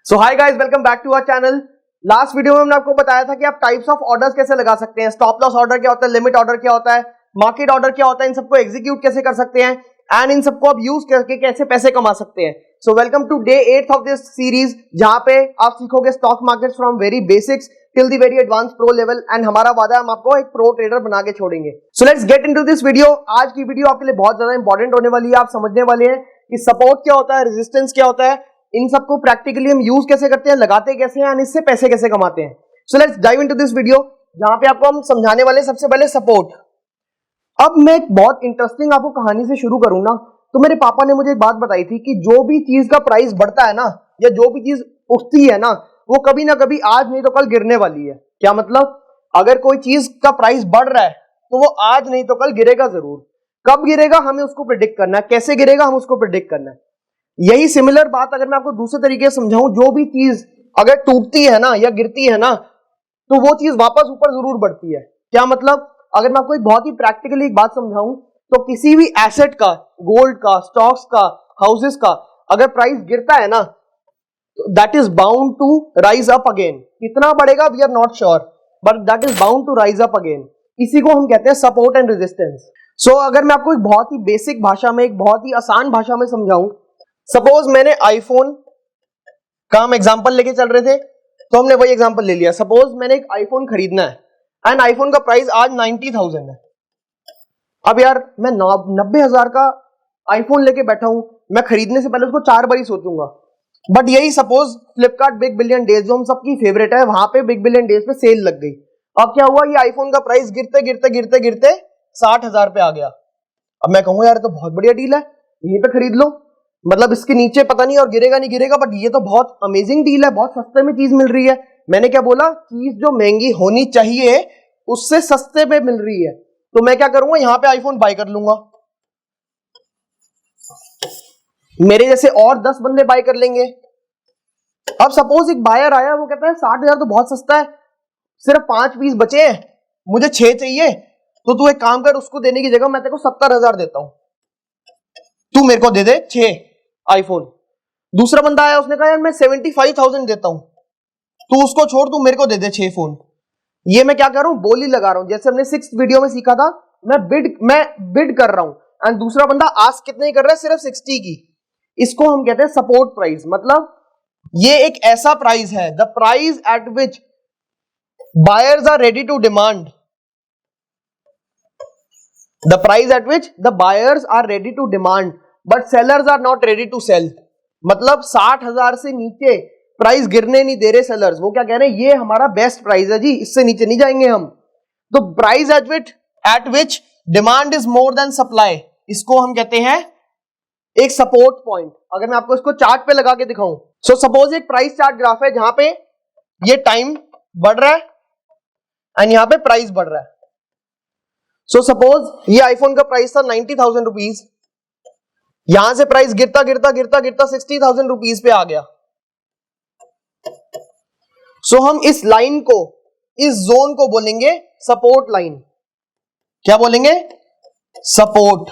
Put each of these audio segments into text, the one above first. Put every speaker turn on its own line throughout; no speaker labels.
So hi guys, welcome back to our channel. Last video में हमने आपको बताया था कि आप टाइप्स ऑफ ऑर्डर्स कैसे लगा सकते हैं, स्टॉप लॉस ऑर्डर क्या होता है, लिमिट ऑर्डर क्या होता है, मार्केट ऑर्डर क्या होता है, इन सबको एग्जीक्यूट कैसे कर सकते हैं एंड इन सबको आप यूज करके कैसे पैसे कमा सकते हैं। So welcome to day 8 of this series, जहां पे आप सीखोगे stock market from very basics till the very advance pro level. And हमारा वादा है हम आपको एक प्रो ट्रेडर बना के छोड़ेंगे। So let's get into this video. आज की वीडियो आपके लिए बहुत ज्यादा इंपॉर्टेंट होने वाली है। आप समझने वाले हैं कि सपोर्ट क्या होता है, रेजिस्टेंस क्या होता है, इन सबको प्रैक्टिकली हम यूज कैसे करते हैं, लगाते कैसे हैं, इससे पैसे कैसे कमाते हैं। So let's dive into this video, जहां पे आपको हम समझाने वाले सबसे पहले सपोर्ट। अब मैं एक बहुत इंटरेस्टिंग आपको कहानी से शुरू करूं ना, तो मेरे पापा ने मुझे एक बात बताई थी कि जो भी चीज का प्राइस बढ़ता है ना, या जो भी चीज उठती है ना, वो कभी ना कभी आज नहीं तो कल गिरने वाली है। क्या मतलब? अगर कोई चीज का प्राइस बढ़ रहा है तो वो आज नहीं तो कल गिरेगा जरूर। कब गिरेगा हमें उसको प्रिडिक्ट करना है, कैसे गिरेगा हम उसको प्रिडिक्ट करना है। यही सिमिलर बात अगर मैं आपको दूसरे तरीके से समझाऊं, जो भी चीज अगर टूटती है ना या गिरती है ना, तो वो चीज वापस ऊपर जरूर बढ़ती है। क्या मतलब? अगर मैं आपको एक बहुत ही प्रैक्टिकली एक बात समझाऊं, तो किसी भी एसेट का, गोल्ड का, स्टॉक्स का, हाउसेस का, अगर प्राइस गिरता है ना, that is bound to rise up again. कितना बढ़ेगा we are not sure, but that is bound to rise up again. इसी को हम कहते हैं सपोर्ट एंड रेजिस्टेंस। सो अगर मैं आपको एक बहुत ही बेसिक भाषा में, एक बहुत ही आसान भाषा में समझाऊं, सपोज मैंने आईफोन का हम एग्जांपल लेके चल रहे थे, तो हमने वही एग्जांपल ले लिया। सपोज मैंने एक आईफोन खरीदना है एंड आईफोन का प्राइस आज 90,000 है। अब यार मैं 90,000 का आईफोन लेके बैठा हूं, मैं खरीदने से पहले उसको 4 बार ही सोचूंगा। बट यही suppose Flipkart big billion days, जो हम सबकी फेवरेट है, वहां पे बिग बिलियन डेज पे सेल लग गई। अब क्या हुआ, ये आईफोन का प्राइस गिरते गिरते गिरते गिरते 60,000 पे आ गया। अब मैं कहूंगा यार तो बहुत बढ़िया डील है, यहीं पे खरीद लो, मतलब इसके नीचे पता नहीं और गिरेगा नहीं गिरेगा, बट ये तो बहुत अमेजिंग डील है, बहुत सस्ते में चीज मिल रही है। मैंने क्या बोला, चीज जो महंगी होनी चाहिए उससे सस्ते पे मिल रही है, तो मैं क्या करूंगा, यहां पे आईफोन बाय कर लूंगा। मेरे जैसे और 10 बंदे बाय कर लेंगे। अब सपोज एक बायर आया, वो कहता है 60,000 तो बहुत सस्ता है, सिर्फ 5 पीस बचे हैं, मुझे 6 चाहिए, तो तू एक काम कर, उसको देने की जगह मैं तेरे को 70,000 देता हूं, तू मेरे को दे दे 6 आईफोन। दूसरा बंदा आया, उसने कहा यार मैं 75,000 देता हूं, तू उसको छोड़, तू मेरे को दे दे 6 फोन। ये मैं क्या कर रहा हूं, बोली लगा रहा हूं। जैसे हमने 6th वीडियो में सीखा था, मैं बिड कर रहा हूं एंड दूसरा बंदा आस्क कितने कर रहा है, सिर्फ 60 की। इसको हम कहते हैं सपोर्ट प्राइस। मतलब ये एक ऐसा प्राइस है, the price at which buyers are ready to demand, the price at which the buyers are ready to demand but sellers are not ready to sell. मतलब 60,000 से नीचे प्राइस गिरने नहीं दे रहे सेलर्स। वो क्या कह रहे हैं, ये हमारा बेस्ट प्राइस है जी, इससे नीचे नहीं जाएंगे हम। तो price at which demand is more than supply, इसको हम कहते हैं एक सपोर्ट पॉइंट। अगर मैं आपको इसको चार्ट पे लगा के दिखाऊं, सो सपोज एक प्राइस चार्ट ग्राफ है, जहां पे ये टाइम बढ़ रहा है एंड यहां पे प्राइस बढ़ रहा है। सो सपोज ये आईफोन का प्राइस था 90,000 रुपीज, यहां से प्राइस गिरता गिरता गिरता गिरता 60,000 रुपीज पे आ गया। सो हम इस लाइन को, इस जोन को बोलेंगे सपोर्ट लाइन। क्या बोलेंगे? सपोर्ट।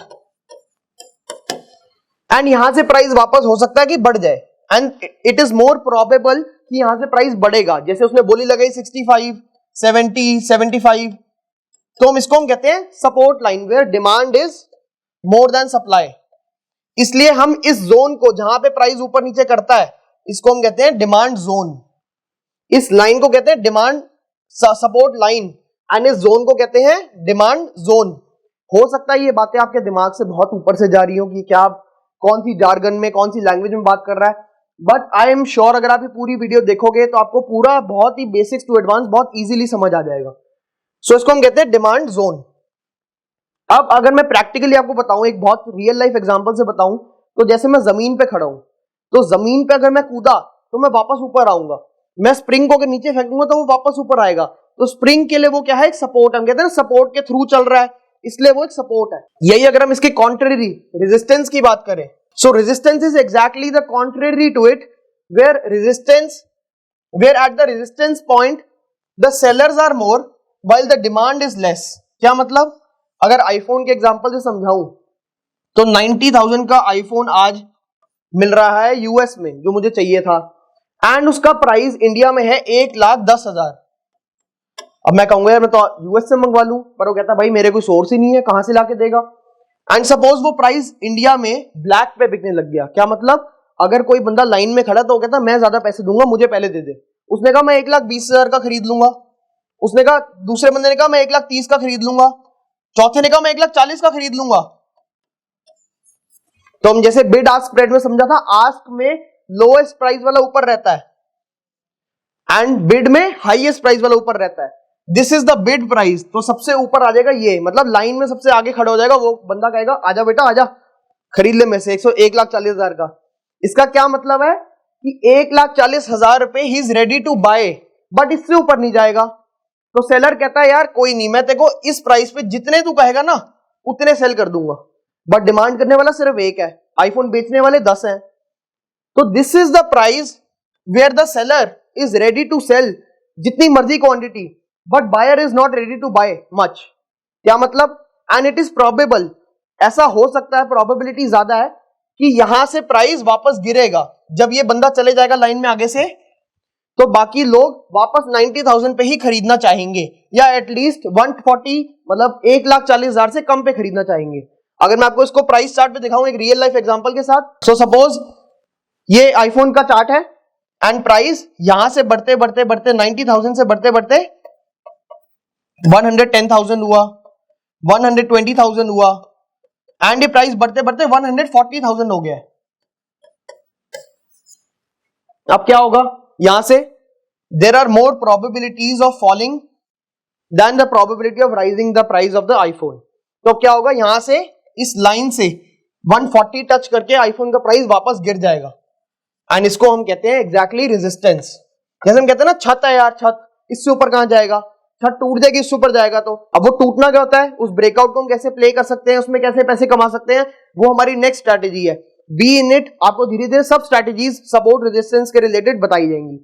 एंड यहां से प्राइस वापस हो सकता है कि बढ़ जाए, and it is more probable कि यहां से प्राइस बढ़ेगा। जैसे उसने बोली लगाई 65, 70, 75, तो हम इसको हम कहते हैं support line, where demand is more than supply. इसलिए हम इस जोन को, जहां पे प्राइस ऊपर नीचे करता है, इसको हम कहते हैं डिमांड जोन। इस लाइन को कहते हैं डिमांड सपोर्ट लाइन एंड इस जोन को कहते हैं डिमांड जोन। हो सकता है ये बातें आपके दिमाग से बहुत ऊपर से जा रही हो कि क्या कौन सी जार्गन में, कौन सी लैंग्वेज में बात कर रहा है, बट आई एम श्योर अगर आप ये पूरी वीडियो देखोगे तो आपको पूरा बहुत ही बेसिक्स टू एडवांस बहुत इजीली समझ आ जाएगा। सो इसको हम कहते हैं डिमांड जोन। अब अगर मैं प्रैक्टिकली आपको बताऊं, एक बहुत रियल लाइफ एग्जांपल से बताऊं, तो जैसे मैं जमीन पे खड़ा हूं, तो जमीन पे अगर मैं कूदा तो मैं वापस ऊपर आऊंगा। मैं स्प्रिंग को अगर नीचे फेंकूंगा तो वो वापस ऊपर आएगा। तो स्प्रिंग के लिए वो क्या है, एक सपोर्ट। हम कहते हैं सपोर्ट के थ्रू चल रहा है, इसलिए वो एक सपोर्ट है। यही अगर हम इसके कॉन्ट्रेरी रेजिस्टेंस की बात करें, so resistance is exactly the contrary to it, where at the resistance point the sellers are more while the demand is less. क्या मतलब? अगर आईफोन के एग्जांपल से समझाऊं, तो 90,000 का आईफोन आज मिल रहा है यूएस में, जो मुझे चाहिए था, एंड उसका प्राइस इंडिया में है 1,10,000। अब मैं कहूंगा यार मैं तो यूएस से मंगवा लूं, पर वो कहता भाई मेरे कोई सोर्स ही नहीं है, कहां से लाके देगा। एंड सपोज वो प्राइस इंडिया में ब्लैक पे बिकने लग गया। क्या मतलब, अगर कोई बंदा लाइन में खड़ा तो वो कहता मैं ज्यादा पैसे दूंगा, मुझे पहले दे दे। उसने कहा मैं 1,20,000 का खरीद लूंगा। उसने कहा, दूसरे बंदे ने कहा मैं 1,30,000 का खरीद लूंगा। चौथे ने कहा मैं 1,40,000 का खरीद लूंगा। तो हम जैसे बिड आस्क स्प्रेड में समझा था, आस्क में लोएस्ट प्राइस वाला ऊपर रहता है एंड बिड में हाईएस्ट प्राइस वाला ऊपर रहता है। This is the bid price, तो सबसे ऊपर आ जाएगा ये, मतलब लाइन में सबसे आगे खड़ा हो जाएगा वो बंदा, कहेगा आजा बेटा आजा खरीद ले में से 1,40,000 का। इसका क्या मतलब है कि 1,40,000 रुपए ही is ready to buy, but इससे ऊपर नहीं जाएगा। तो सेलर कहता है यार कोई नहीं, मैं तेरे को इस प्राइस पे जितने तू कहेगा ना उतने सेल कर दूंगा, बट डिमांड करने वाला सिर्फ एक है, आईफोन बेचने वाले 10 हैं। तो this is the price where the seller is ready to sell जितनी मर्जी quantity, but buyer is not ready to buy much. क्या मतलब, एंड इट इज प्रोबेबल, ऐसा हो सकता है, प्रोबेबिलिटी ज्यादा है कि यहां से प्राइस वापस गिरेगा। जब ये बंदा चले जाएगा लाइन में आगे से, तो बाकी लोग वापस 90,000 पे ही खरीदना चाहेंगे, या एटलीस्ट 140 मतलब 1,40,000 से कम पे खरीदना चाहेंगे। अगर मैं आपको इसको प्राइस चार्ट पे दिखाऊं एक रियल लाइफ एग्जांपल के साथ, सो सपोज ये आईफोन का चार्ट है एंड प्राइस यहां से बढ़ते बढ़ते बढ़ते 90,000 से बढ़ते बढ़ते 110,000 हुआ, 120,000 हुआ, एंड ये प्राइस बढ़ते बढ़ते 140,000 हो गया। अब क्या होगा, यहां से there are more probabilities of falling than the probability of rising the price of the iPhone. तो क्या होगा, यहां से इस लाइन से 140 टच करके आईफोन का प्राइस वापस गिर जाएगा, एंड इसको हम कहते हैं एग्जैक्टली रेजिस्टेंस। जैसे हम कहते हैं ना छत है यार, छत इससे ऊपर कहां जाएगा, छत टूट जाएगी इससे ऊपर जाएगा। तो अब वो टूटना क्या होता है, उस ब्रेकआउट को हम कैसे प्ले कर सकते हैं, उसमें कैसे पैसे कमा सकते हैं, वो हमारी नेक्स्ट स्ट्रैटेजी है। बी इन इट, आपको धीरे धीरे सब स्ट्रैटेजीज सपोर्ट रेजिस्टेंस के रिलेटेड बताई जाएंगी।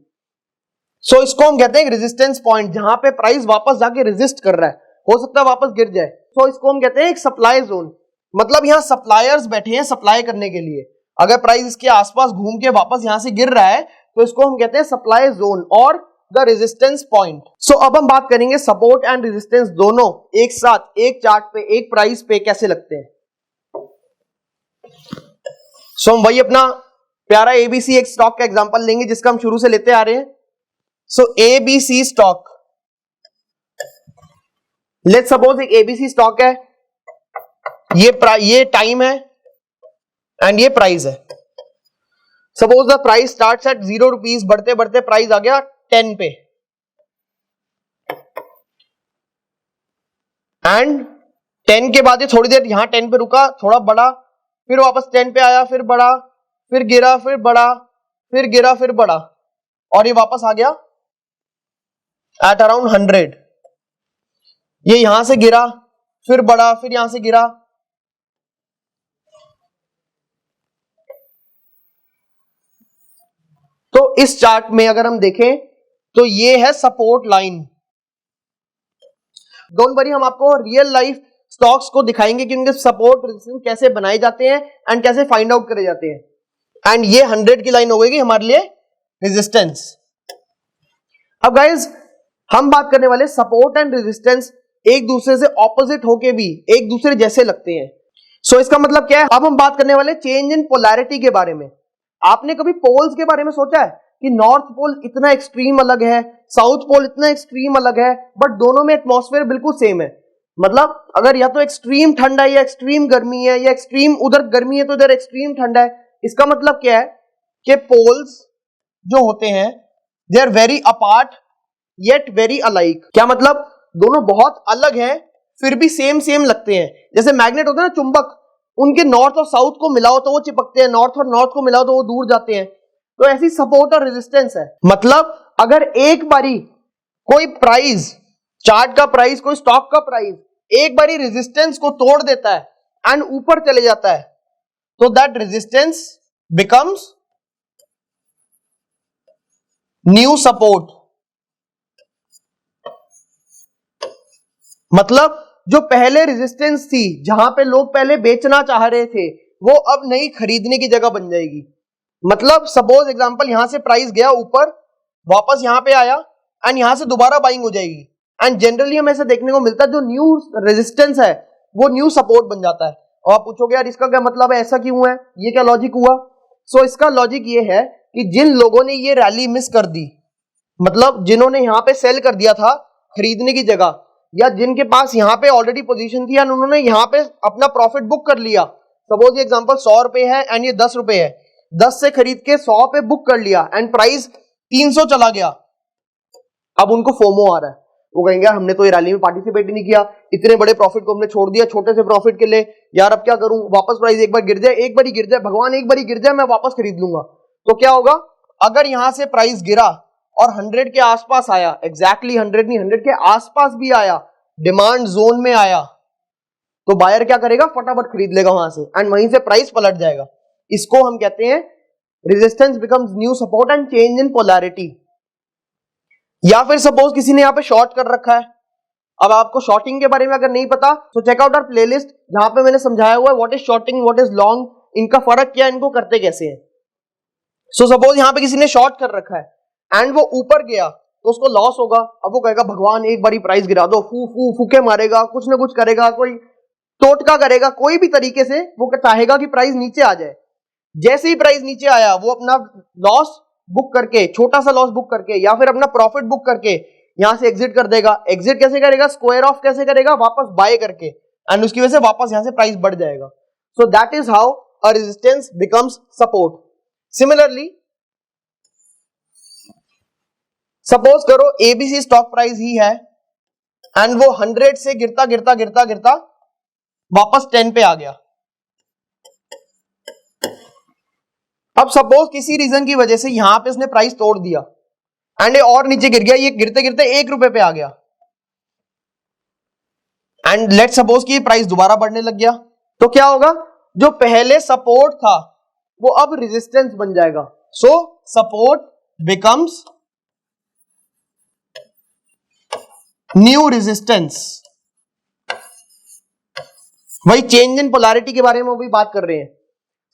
सो इसको हम कहते हैं रेजिस्टेंस पॉइंट, जहां पे प्राइस वापस जाके रेजिस्ट कर रहा है, हो सकता है वापस गिर जाए। सो इसको हम कहते हैं एक सप्लाई जोन, मतलब यहां सप्लायर्स बैठे हैं सप्लाई करने के लिए। अगर प्राइस इसके आसपास घूम के वापस यहां से गिर रहा है तो इसको हम कहते हैं सप्लाई जोन और द रेजिस्टेंस पॉइंट। सो अब हम बात करेंगे सपोर्ट एंड रेजिस्टेंस दोनों एक साथ एक चार्ट पे एक प्राइस पे कैसे लगते हैं। सो हम वही अपना प्यारा एबीसी एक स्टॉक का एग्जांपल लेंगे जिसका हम शुरू से लेते आ रहे हैं। सो एबीसी स्टॉक, लेट्स सपोज एक एबीसी स्टॉक है, ये टाइम है एंड ये प्राइस है। Suppose the price starts at 0 rupees, बढ़ते बढ़ते प्राइस आ गया 10 पे, एंड 10 के बाद ये थोड़ी देर यहां 10 पे रुका, थोड़ा बढ़ा, फिर वापस 10 पे आया, फिर बढ़ा, फिर गिरा, फिर बढ़ा, फिर गिरा, फिर बढ़ा, और ये वापस आ गया एट अराउंड 100। ये यहां से गिरा, फिर बढ़ा, फिर यहां से गिरा। तो इस चार्ट में अगर हम देखें तो ये है सपोर्ट लाइन। डोंट वरी, हम आपको रियल लाइफ स्टॉक्स को दिखाएंगे कि उनके सपोर्ट रेजिस्टेंस कैसे बनाए जाते हैं एंड कैसे फाइंड आउट करे जाते हैं। एंड ये 100 की लाइन हो गई हमारे लिए रेजिस्टेंस। अब गाइस हम बात करने वाले सपोर्ट एंड रेजिस्टेंस एक दूसरे से ऑपोजिट होके भी एक दूसरे जैसे लगते हैं। सो इसका मतलब क्या है, अब हम बात करने वाले चेंज इन पोलैरिटी के बारे में। आपने कभी पोल्स के बारे में सोचा है कि नॉर्थ पोल इतना एक्सट्रीम अलग है, साउथ पोल इतना एक्सट्रीम अलग है, बट दोनों में एटमॉस्फेयर बिल्कुल सेम है। मतलब अगर या तो एक्सट्रीम ठंड है या एक्सट्रीम गर्मी है, या एक्सट्रीम उधर गर्मी है तो इधर एक्सट्रीम ठंड है। इसका मतलब क्या है कि पोल्स जो होते हैं they are very apart yet very alike. क्या मतलब, दोनों बहुत अलग हैं फिर भी सेम सेम लगते हैं। जैसे मैग्नेट होते हैं ना, चुंबक, उनके नॉर्थ और साउथ को मिलाओ तो वो चिपकते हैं, नॉर्थ और नॉर्थ को मिलाओ तो वो दूर जाते हैं। तो ऐसी सपोर्ट और रेजिस्टेंस है। मतलब अगर एक बारी कोई प्राइस, चार्ट का प्राइस, कोई स्टॉक का प्राइस एक बारी रेजिस्टेंस को तोड़ देता है एंड ऊपर चले जाता है, तो that resistance becomes new support. मतलब जो पहले रेजिस्टेंस थी, जहां पे लोग पहले बेचना चाह रहे थे, वो अब नई खरीदने की जगह बन जाएगी। मतलब सपोज एग्जांपल यहां से प्राइस गया ऊपर, वापस यहां पे आया एंड यहां से दोबारा बाइंग हो जाएगी, एंड जनरली हमें ऐसा देखने को मिलता है जो न्यू रेजिस्टेंस है वो न्यू सपोर्ट बन जाता है। और आप पूछोगे यार इसका क्या मतलब है, ऐसा क्यों है, ये क्या लॉजिक हुआ? सो इसका लॉजिक ये है कि जिन लोगों ने ये रैली मिस कर दी, मतलब जिन्होंने यहां पे सेल कर दिया था खरीदने की जगह, या जिनके पास यहां पे ऑलरेडी पोजीशन थी एंड उन्होंने यहां पे अपना प्रॉफिट बुक कर लिया, सपोज ये एग्जांपल 100 रुपए है एंड ये 10 रुपए है, 10 से खरीद के 100 पे बुक कर लिया एंड प्राइस 300 चला गया, अब उनको फोमो आ रहा है, वो कहेंगे हमने तो ये रैली में पार्टिसिपेट ही नहीं किया, इतने बड़े प्रॉफिट को हमने छोड़ दिया छोटे से प्रॉफिट के लिए, यार अब क्या करूं, वापस प्राइस एक बार गिर जाए, एक बार ही गिर जाए भगवान, एक बार ही गिर जाए मैं वापस खरीद लूंगा। तो क्या होगा, अगर यहां से प्राइस गिरा और 100 के आसपास आया, एग्जैक्टली 100 नहीं 100 के आसपास भी आया, डिमांड जोन में आया, तो बायर क्या करेगा, फटाफट खरीद लेगा वहां से एंड वहीं से प्राइस पलट जाएगा। इसको हम कहते हैं resistance becomes new support and change in polarity. या फिर सपोज किसी ने यहां पे शॉर्ट कर रखा है, अब आपको शॉर्टिंग के बारे में अगर नहीं पता तो चेक आउट आवर प्लेलिस्ट, जहां पे मैंने समझाया हुआ है what is shorting, what is long, इनका फर्क क्या है, इनको करते कैसे हैं। सो सपोज यहां पे किसी ने शॉर्ट कर रखा है एंड वो ऊपर गया तो उसको लॉस होगा, अब वो कहेगा भगवान एक बारी प्राइस गिरा दो, फूके मारेगा, कुछ ना कुछ करेगा, कोई टोटका करेगा, कोई भी तरीके से वो चाहेगा कि प्राइस नीचे आ जाए। जैसे ही प्राइस नीचे आया वो अपना लॉस बुक करके, छोटा सा लॉस बुक करके या फिर अपना प्रॉफिट बुक करके यहां से एग्जिट कर देगा। एग्जिट कैसे करेगा, स्क्वायर ऑफ कैसे करेगा, वापस बाय करके, एंड उसकी वजह से वापस यहां से प्राइस बढ़ जाएगा। सो that is how a resistance becomes support. Similarly suppose करो एबीसी स्टॉक प्राइस ही है एंड वो 100 से गिरता गिरता गिरता गिरता वापस 10 पे आ गया। अब सपोज किसी रीजन की वजह से यहां पे इसने प्राइस तोड़ दिया एंड ये और नीचे गिर गया, ये गिरते गिरते 1 रुपए पे आ गया एंड लेट सपोज कि प्राइस दोबारा बढ़ने लग गया, तो क्या होगा, जो पहले सपोर्ट था वो अब रेजिस्टेंस बन जाएगा। सो सपोर्ट बिकम्स न्यू रेजिस्टेंस। वही चेंज इन पोलैरिटी के बारे में भी बात कर रहे हैं।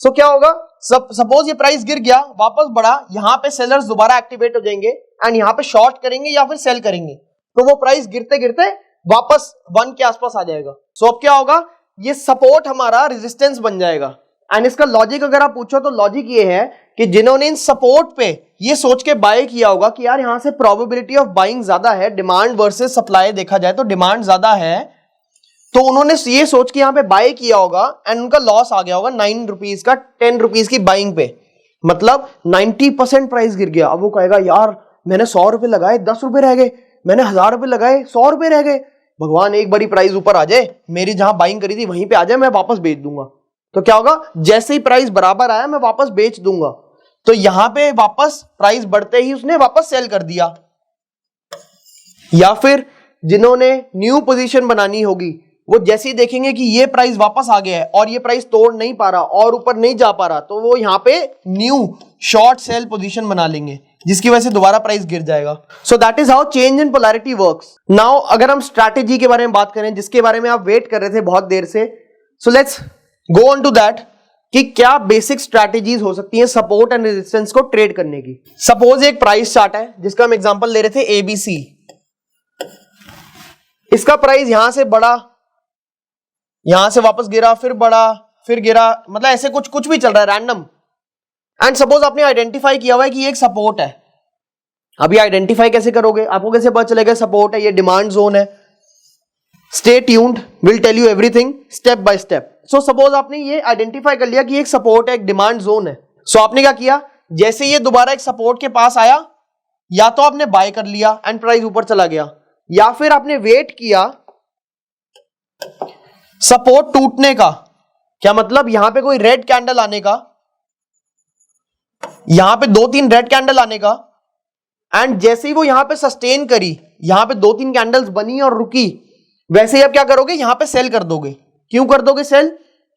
सो क्या होगा, सपोज ये प्राइस गिर गया, वापस बढ़ा, यहां पे सेलर्स दोबारा एक्टिवेट हो जाएंगे एंड यहां पे शॉर्ट करेंगे या फिर सेल करेंगे, तो वो प्राइस गिरते गिरते वापस 1 के आसपास आ जाएगा। सो अब क्या होगा, ये सपोर्ट हमारा रेजिस्टेंस बन जाएगा। एंड इसका लॉजिक अगर आप पूछो तो लॉजिक ये है कि जिन्होंने इन सपोर्ट पे ये सोच के बाय किया होगा कि यार यहां से प्रोबेबिलिटी ऑफ बाइंग ज्यादा है, डिमांड वर्सेस सप्लाई देखा जाए तो डिमांड ज्यादा है, तो उन्होंने ये सोच के यहां पे बाय किया होगा एंड उनका लॉस आ गया होगा 9 रुपीज का 10 रुपीज की बाइंग पे, मतलब 90% प्राइस गिर गया। अब वो कहेगा यार मैंने 100 रुपए लगाए 10 रुपए रह गए, मैंने 1000 रुपए लगाए 100 रुपए रह गए, भगवान एक बारी प्राइस ऊपर आ जाए, मेरी जहां बाइंग करी थी वहीं पे आ जाए, मैं वापस बेच दूंगा। तो क्या होगा, जैसे ही प्राइस बराबर आया मैं वापस बेच दूंगा, तो यहां पे वापस प्राइस बढ़ते ही उसने वापस सेल कर दिया। या फिर जिन्होंने न्यू पोजीशन बनानी होगी वो जैसे ही देखेंगे कि ये प्राइस वापस आ गया है और ये प्राइस तोड़ नहीं पा रहा और ऊपर नहीं जा पा रहा, तो वो यहां पे न्यू शॉर्ट सेल पोजीशन बना लेंगे, जिसकी वजह से दोबारा प्राइस गिर जाएगा। सो that is how change in polarity works. Now अगर हम स्ट्रैटेजी के बारे में बात करें, जिसके बारे में आप वेट कर रहे थे बहुत देर से, so let's go on to that कि क्या बेसिक स्ट्रैटेजीज हो सकती हैं सपोर्ट एंड रेजिस्टेंस को ट्रेड करने की। सपोज एक प्राइस चार्ट है जिसका हम एग्जांपल ले रहे थे एबीसी, इसका प्राइस यहां से बढ़ा, यहां से वापस गिरा, फिर बढ़ा, फिर गिरा, मतलब ऐसे कुछ भी चल रहा है रैंडम। एंड सपोज आपने आइडेंटिफाई किया हुआ है कि ये एक सपोर्ट है। अभी आइडेंटिफाई कैसे करोगे, आपको कैसे पता चलेगा सपोर्ट है, ये डिमांड जोन है? Stay tuned, will tell you everything step by step. So suppose आपने ये आइडेंटिफाई कर लिया कि एक सपोर्ट है, एक डिमांड जोन है। सो आपने क्या किया, जैसे ये दोबारा एक सपोर्ट के पास आया, या तो आपने बाय कर लिया एंड प्राइस ऊपर चला गया, या फिर आपने वेट किया सपोर्ट टूटने का। क्या मतलब, यहां पे कोई रेड कैंडल आने का, यहां पे 2-3 रेड कैंडल आने का, एंड जैसे ही वो यहां पे सस्टेन करी, यहां पे 2-3 कैंडल्स बनी और रुकी, वैसे ही आप क्या करोगे, यहां पे सेल कर दोगे। क्यों कर दोगे सेल,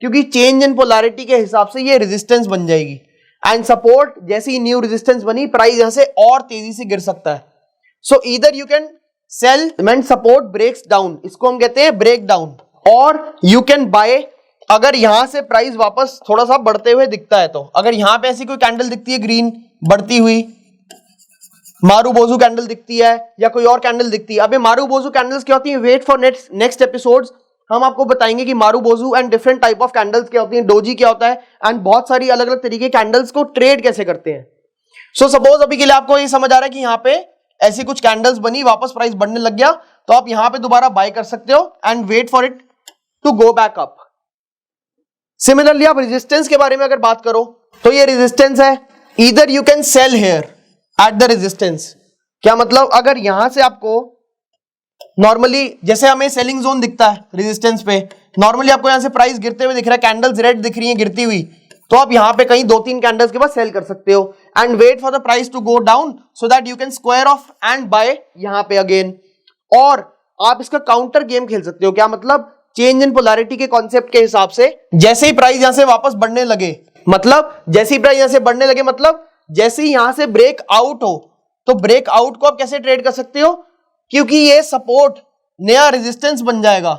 क्योंकि चेंज इन पोलैरिटी के हिसाब से ये रेजिस्टेंस बन जाएगी एंड सपोर्ट जैसे ही न्यू रेजिस्टेंस बनी, प्राइस यहां से और तेजी से गिर सकता है। So either you can sell when support breaks down, इसको हम कहते हैं ब्रेक डाउन, और यू कैन बाय अगर यहां से प्राइस वापस थोड़ा सा बढ़ते हुए दिखता है, तो अगर यहां पे ऐसी कोई कैंडल दिखती है ग्रीन बढ़ती हुई, मारूबोजू कैंडल दिखती है या कोई और कैंडल दिखती है, अब ये मारूबोजू कैंडल्स क्या होती है, वेट फॉर नेक्स्ट एपिसोड्स, हम आपको बताएंगे कि marubozu and different type of candles क्या होती हैं, डोजी क्या होता है, एंड बहुत सारी अलग अलग तरीके कैंडल्स को ट्रेड कैसे करते हैं। सो सपोज अभी के लिए आपको ये समझ आ रहा है कि यहाँ पे ऐसी कुछ कैंडल्स बनी, वापस प्राइस बढ़ने लग गया, तो आप यहां पे दोबारा बाय कर सकते हो and wait for it to go back up. Similarly आप रेजिस्टेंस के बारे में अगर बात करो तो ये रेजिस्टेंस है, either you can cell here eight the resistance. क्या मतलब, अगर यहां से आपको नॉर्मली जैसे हमें सेलिंग जोन दिखता है रेजिस्टेंस पे, नॉर्मली आपको यहां से प्राइस गिरते हुए दिख रहा है, कैंडल्स रेड दिख रही है गिरती हुई, तो आप यहां पे कहीं 2-3 कैंडल्स के बाद सेल कर सकते हो and wait for the price to go down so that you can square off and buy यहां पे अगेन। और आप इसका काउंटर गेम खेल सकते हो। क्या मतलब, चेंज इन पोलैरिटी के कॉन्सेप्ट के हिसाब से जैसे ही प्राइस यहां से वापस बढ़ने लगे, मतलब जैसे ही प्राइस यहां से बढ़ने लगे, मतलब जैसे ही यहां से ब्रेक आउट हो, तो ब्रेक आउट को आप कैसे ट्रेड कर सकते हो, क्योंकि ये सपोर्ट नया रेजिस्टेंस बन जाएगा,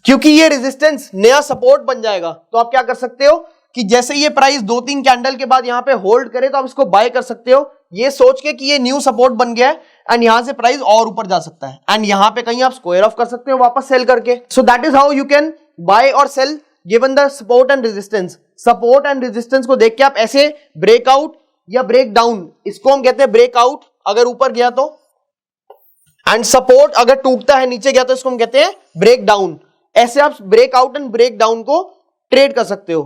क्योंकि ये रेजिस्टेंस नया सपोर्ट बन जाएगा, तो आप क्या कर सकते हो कि जैसे ये प्राइस 2-3 कैंडल के बाद यहां पे होल्ड करे तो आप इसको बाय कर सकते हो, ये सोच के कि ये न्यू सपोर्ट बन गया है एंड यहां से प्राइस और ऊपर जा सकता है एंड यहां पे कहीं आप स्क्वायर ऑफ कर सकते हो वापस सेल करके। So that is how you can buy or sell given the support and resistance. Support and resistance को देख के आप ऐसे ब्रेकआउट या ब्रेक डाउन, इसको हम कहते हैं ब्रेकआउट अगर ऊपर गया तो, एंड सपोर्ट अगर टूटता है नीचे गया तो इसको हम कहते हैं ब्रेक डाउन। ऐसे आप ब्रेकआउट एंड ब्रेक डाउन को ट्रेड कर सकते हो।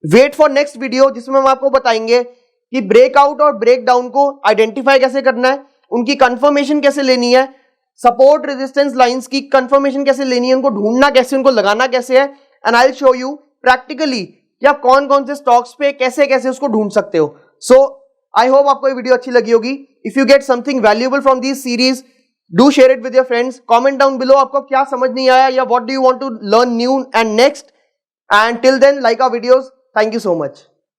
वेट फॉर नेक्स्ट वीडियो जिसमें हम आपको बताएंगे कि ब्रेकआउट और ब्रेक डाउन को आइडेंटिफाई कैसे करना है, उनकी कंफर्मेशन कैसे लेनी है, सपोर्ट रेजिस्टेंस लाइंस की कंफर्मेशन कैसे लेनी है, उनको ढूंढना कैसे, उनको लगाना कैसे है, and I will show you practically कि आप कौन कौन से स्टॉक्स पे कैसे कैसे उसको ढूंढ सकते हो। सो आई होप आपको ये वीडियो अच्छी लगी होगी। If you get something valuable from this series, do share it with your friends. Comment down below आपको क्या समझ नहीं आया या what do you want to learn new and next, and till then like our videos. Thank you so much.